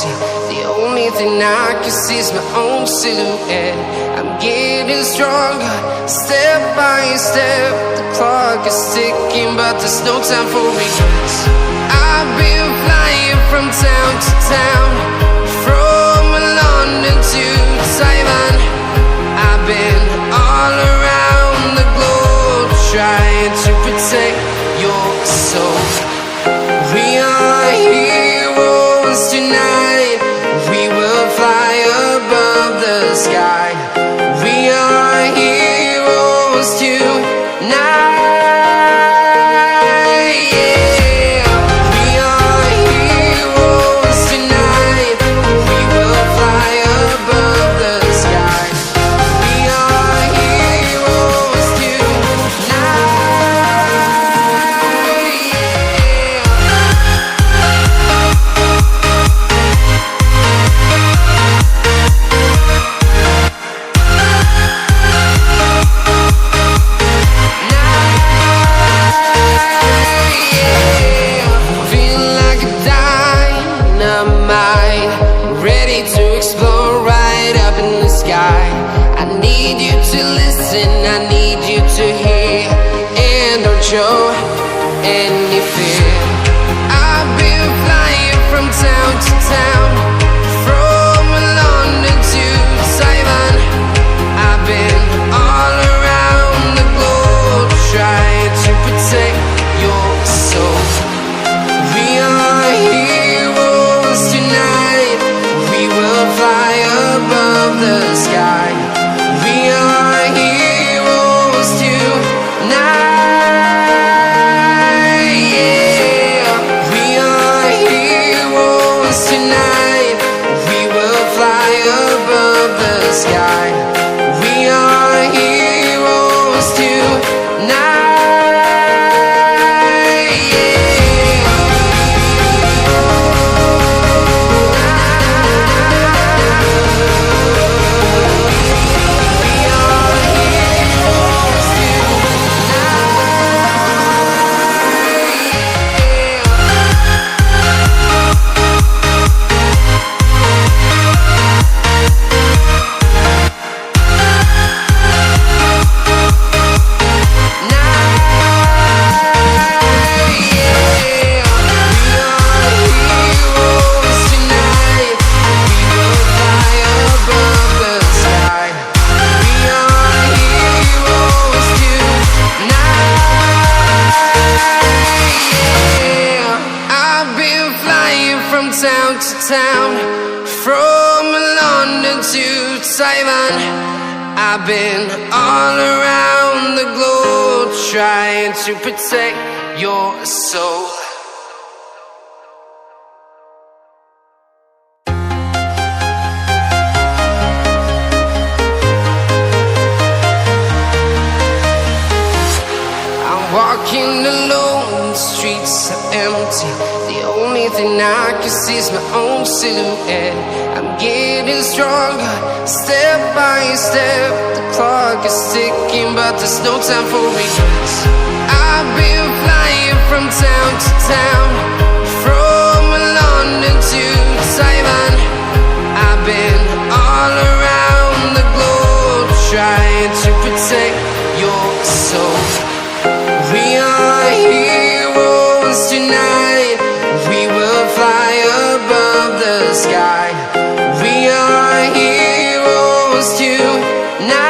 empty. The only thing I can see is my own silhouette. I'm getting stronger, step by step. The clock is ticking, but there's no time for regrets. I've been flying from town to town, from London to Taiwan. I've been all around the globe, trying to protect your soul. We are heroes tonight. We will fly above the sky. We are heroes tonight. Show any fear. I've been flying from town to town, from London to Taiwan. I've been all around the globe, trying to protect your soul. We are heroes tonight. We will fly above the sky. We are heroes tonight. Tonight, we will fly above the sky. We are heroes tonight. Town to town, from London to Taiwan. I've been all around the globe, trying to protect your soul. I'm walking alone, the streets are empty. The only thing I can see is my own silhouette. I'm getting stronger, step by step. The clock is ticking, but there's no time for regrets. I've been flying from town to town, from London to Taiwan. I've been all around the globe, trying to protect your soul. We are heroes tonight. We will fly above the sky. We are heroes tonight.